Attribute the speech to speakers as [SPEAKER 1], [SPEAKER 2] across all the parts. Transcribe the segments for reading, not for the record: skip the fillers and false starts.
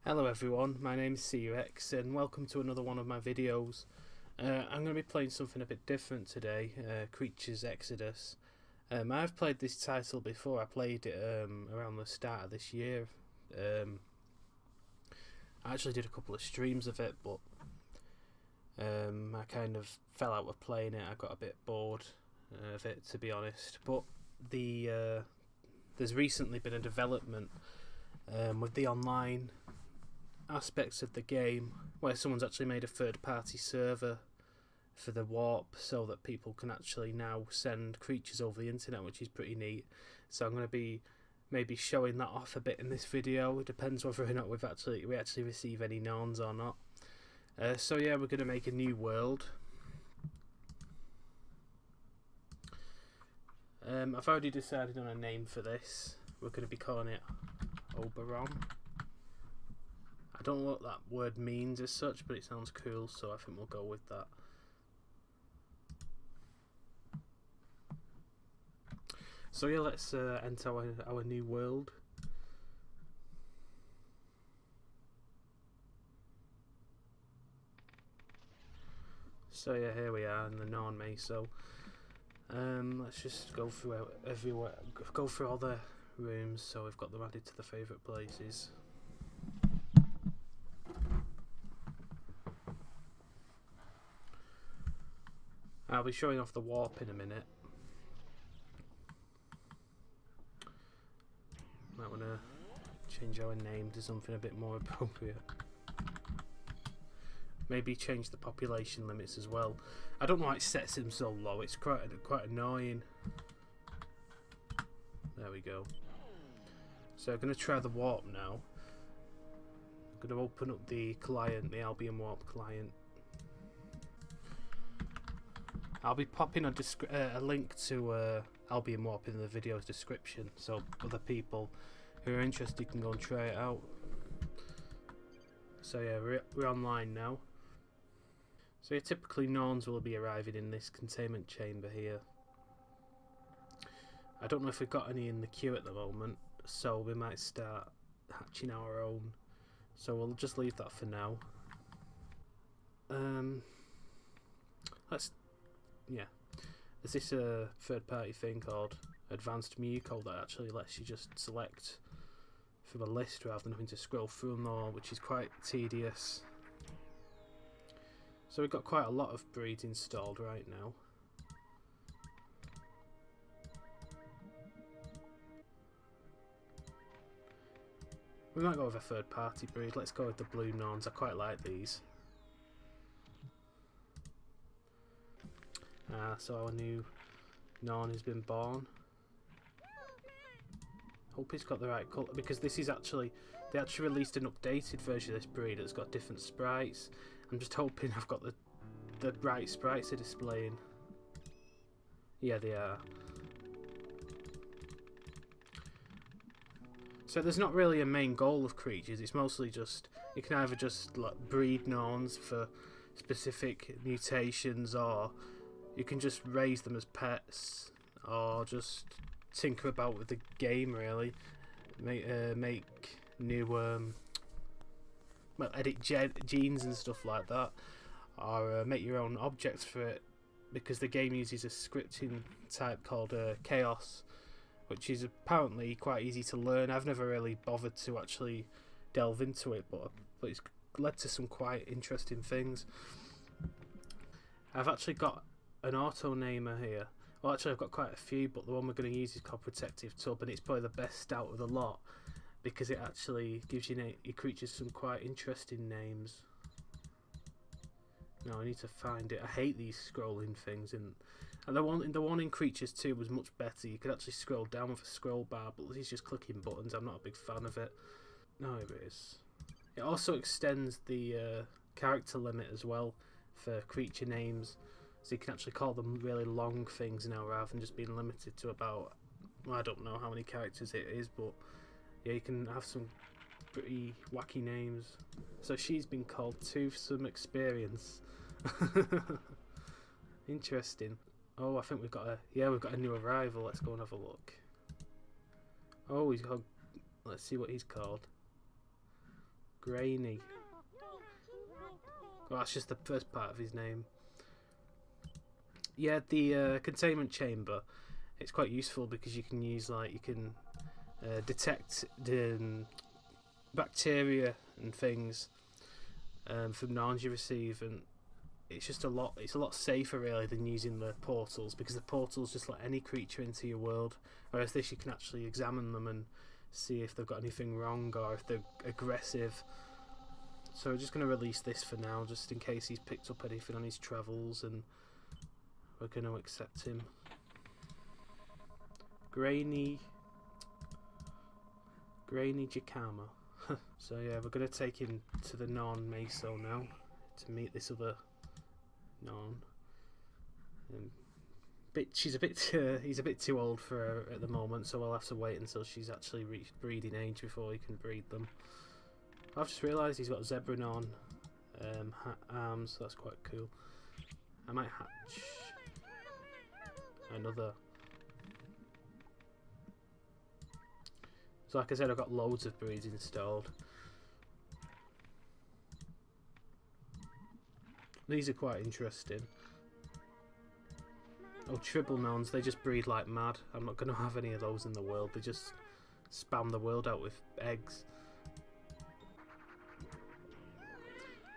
[SPEAKER 1] Hello everyone, my name is CUX and welcome to another one of my videos. I'm going to be playing something a bit different today, Creatures Exodus. I've played this title before. I played it around the start of this year. I actually did a couple of streams of it, but I kind of fell out of playing it. I got a bit bored of it, to be honest. But there's recently been a development with the online aspects of the game where someone's actually made a third-party server for the warp so that people can actually now send creatures over the internet, which is pretty neat. So I'm going to be maybe showing that off a bit in this video. It depends whether or not we actually receive any nouns or not. So yeah, we're going to make a new world. I've already decided on a name for this. We're going to be calling it Oberon. I don't know what that word means as such, but it sounds cool, so I think we'll go with that. So yeah, let's enter our new world. So yeah, here we are in the Norn Meso. Let's just go through everywhere, go through all the rooms. So we've got them added to the favourite places. I'll be showing off the warp in a minute. Might want to change our name to something a bit more appropriate. Maybe change the population limits as well. I don't know why it sets them so low. It's quite annoying. There we go. So I'm going to try the warp now. I'm going to open up the client, the Albion Warp client. I'll be popping a link to Albion Warp in the video's description, so other people who are interested can go and try it out. So yeah, we're online now. So yeah, typically Norns will be arriving in this containment chamber here. I don't know if we've got any in the queue at the moment, so we might start hatching our own. So we'll just leave that for now. There's this third-party thing called Advanced Menu Code that actually lets you just select from a list rather than having to scroll through them all, which is quite tedious. So we've got quite a lot of breeds installed right now. We might go with a third-party breed. Let's go with the blue Norns. I quite like these. So our new Norn has been born. Hope he's got the right colour, because this is actually, they actually released an updated version of this breed that's got different sprites. I'm just hoping I've got the right sprites are displaying. Yeah, they are. So there's not really a main goal of creatures. It's mostly just, you can either just like breed Norns for specific mutations, or you can just raise them as pets, or just tinker about with the game really. Make new, well, edit genes and stuff like that, or make your own objects for it, because the game uses a scripting type called Chaos, which is apparently quite easy to learn. I've never really bothered to actually delve into it, but it's led to some quite interesting things. I've actually got an auto namer here. Well, actually I've got quite a few, but the one we're going to use is called Protective Tub, and it's probably the best out of the lot because it actually gives your creatures some quite interesting names. Now I need to find it. I hate these scrolling things, and the one in Creatures 2 was much better. You could actually scroll down with a scroll bar, but this is just clicking buttons. I'm not a big fan of it. No, it is. It also extends the character limit as well for creature names. So you can actually call them really long things now rather than just being limited to about, well, I don't know how many characters it is, but yeah, you can have some pretty wacky names. So she's been called Toothsome Experience. Interesting. Oh, I think we've got a new arrival. Let's go and have a look. Oh, he's called, let's see what he's called. Grainy. Well, that's just the first part of his name. Yeah, the containment chamber. It's quite useful because you can use detect bacteria and things from Narns you receive, and it's a lot safer really than using the portals, because the portals just let any creature into your world, whereas this you can actually examine them and see if they've got anything wrong or if they're aggressive. So we're just going to release this for now, just in case he's picked up anything on his travels, and we're going to accept him. Grainy Jacama. So yeah, we're going to take him to the Narn Meso now to meet this other Narn. He's a bit too old for her at the moment, so we'll have to wait until she's actually reached breeding age before we can breed them. I've just realised he's got zebra Narn arms, so that's quite cool. I might hatch another. So like I said, I've got loads of breeds installed. These are quite interesting. Oh, Tribble Narns, they just breed like mad. I'm not going to have any of those in the world. They just spam the world out with eggs.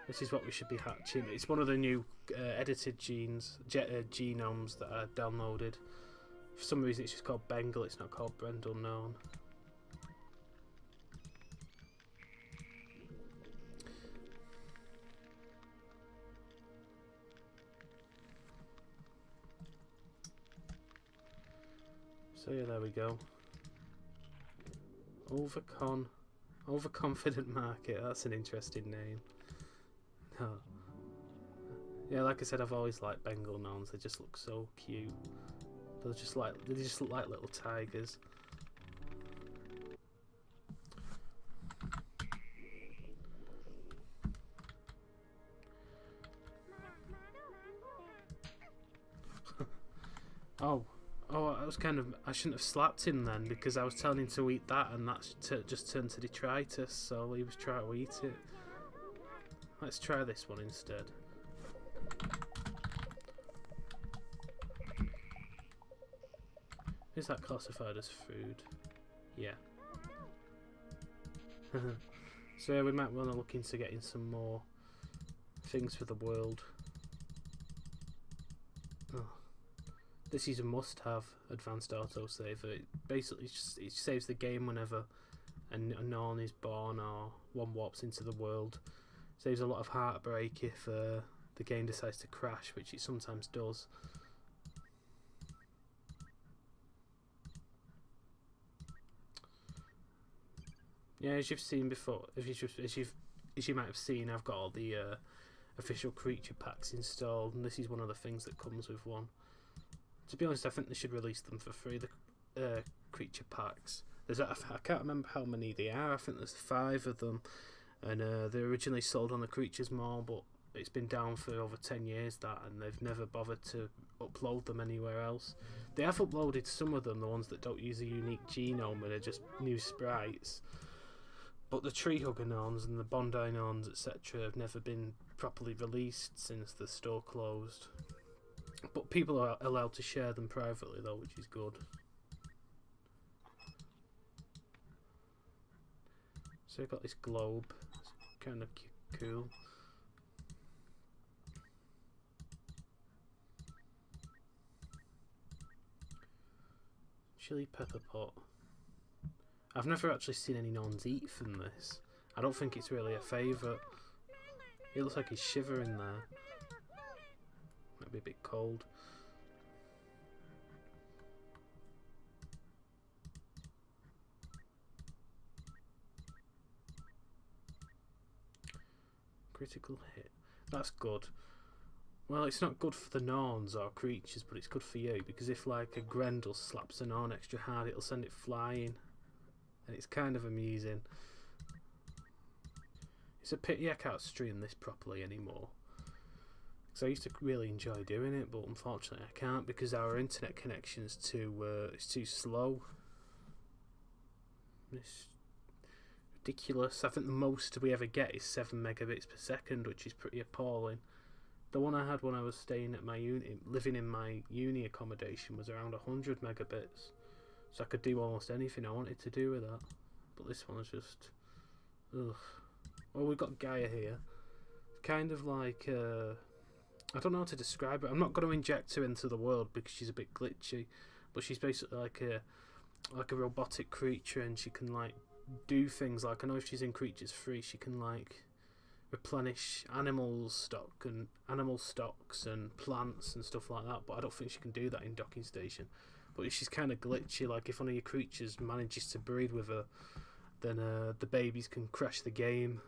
[SPEAKER 1] This is what we should be hatching. It's one of the new edited genomes that I downloaded. For some reason it's just called Bengal, it's not called Brendel Narn. So yeah, there we go. Overconfident Market, that's an interesting name. Oh. Yeah, like I said, I've always liked Bengal Narns, they just look so cute. They just look like little tigers. I shouldn't have slapped him then, because I was telling him to eat that, and that's just turned to detritus, so he was trying to eat it. Let's try this one instead. Is that classified as food? Yeah. So yeah, we might want to look into getting some more things for the world. Oh. This is a must-have advanced autosave. It basically it saves the game whenever a Narn is born or one warps into the world. Saves a lot of heartbreak if the game decides to crash, which it sometimes does. Yeah, as you've seen before, as you might have seen, I've got all the official creature packs installed, and this is one of the things that comes with one. To be honest, I think they should release them for free, the creature packs. I can't remember how many they are. I think there's 5 of them, and they originally sold on the Creatures Mall, but it's been down for over 10 years, and they've never bothered to upload them anywhere else. They have uploaded some of them, the ones that don't use a unique genome and are just new sprites, but the Tree Hugger Narns and the Bondi Narns, etc., have never been properly released since the store closed. But people are allowed to share them privately though, which is good. So I've got this globe, it's kind of cool. Chili pepper pot. I've never actually seen any Narns eat from this. I don't think it's really a favourite. It looks like he's shivering there. Might be a bit cold. Critical hit. That's good. Well, it's not good for the Narns or creatures, but it's good for you, because if like a Grendel slaps a Narn extra hard, it'll send it flying. And it's kind of amusing. It's a pity I can't stream this properly anymore, because I used to really enjoy doing it, but unfortunately I can't because our internet connection's too slow. This ridiculous. I think the most we ever get is 7 megabits per second, which is pretty appalling. The one I had when I was staying at my living in my uni accommodation, was around 100 megabits. So I could do almost anything I wanted to do with that. But this one's just... ugh. Well, we've got Gaia here. Kind of like... I don't know how to describe it. I'm not going to inject her into the world because she's a bit glitchy. But she's basically like a robotic creature, and she can like do things like... I know if she's in Creatures 3, she can like replenish animal stocks and plants and stuff like that. But I don't think she can do that in Docking Station. But she's kind of glitchy, like if one of your creatures manages to breed with her, then the babies can crash the game.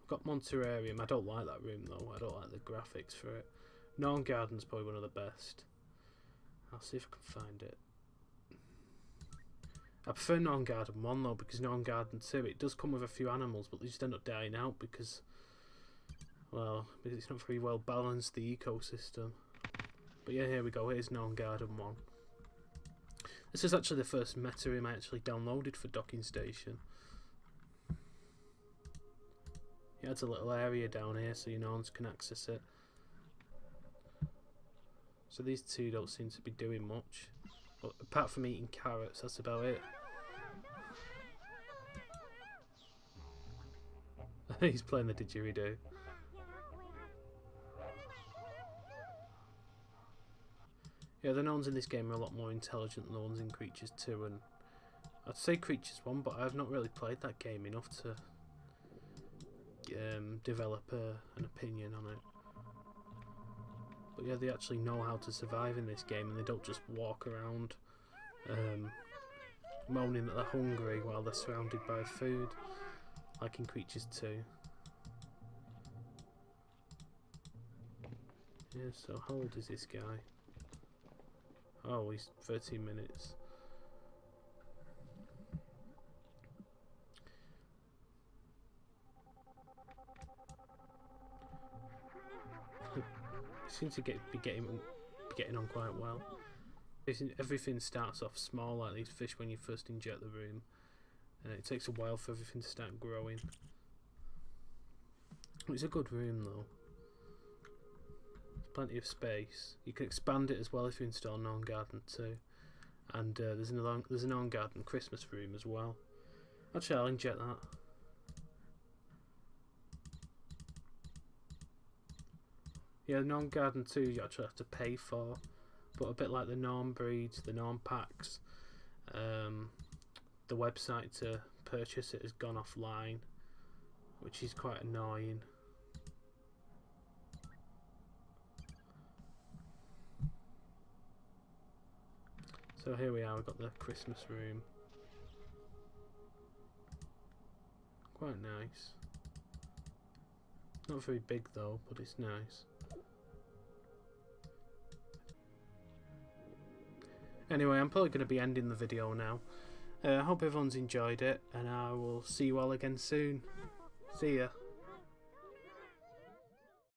[SPEAKER 1] Got Monterarium. I don't like that room though. I don't like the graphics for it. Gnome Garden's probably one of the best. I'll see if I can find it. I prefer Gnome Garden 1 though, because Gnome Garden 2, it does come with a few animals, but they just end up dying out because, well, it's not very well balanced, the ecosystem. But yeah, here we go. Here's Gnome Garden 1. This is actually the first meta room I actually downloaded for Docking Station. It adds a little area down here so your gnomes can access it. So these two don't seem to be doing much. But apart from eating carrots, that's about it. He's playing the didgeridoo. Yeah, the gnomes in this game are a lot more intelligent than the ones in Creatures 2, and I'd say Creatures 1, but I've not really played that game enough to develop an opinion on it. But yeah, they actually know how to survive in this game, and they don't just walk around moaning that they're hungry while they're surrounded by food, like in Creatures 2. Yeah, so how old is this guy? Oh, he's 13 minutes. Seems to be getting on quite well. Everything starts off small like these fish when you first inject the room, and it takes a while for everything to start growing. It's a good room though. There's plenty of space. You can expand it as well if you install Gnome Garden 2, and there's a Gnome Garden Christmas room as well. Actually, I'll inject that. Yeah, Gnome Garden 2 you actually have to pay for, but a bit like the Gnome breeds, the Gnome packs, the website to purchase it has gone offline, which is quite annoying. So here we are, we've got the Christmas room. Quite nice. Not very big though, but it's nice. Anyway, I'm probably going to be ending the video now. I hope everyone's enjoyed it, and I will see you all again soon. See ya.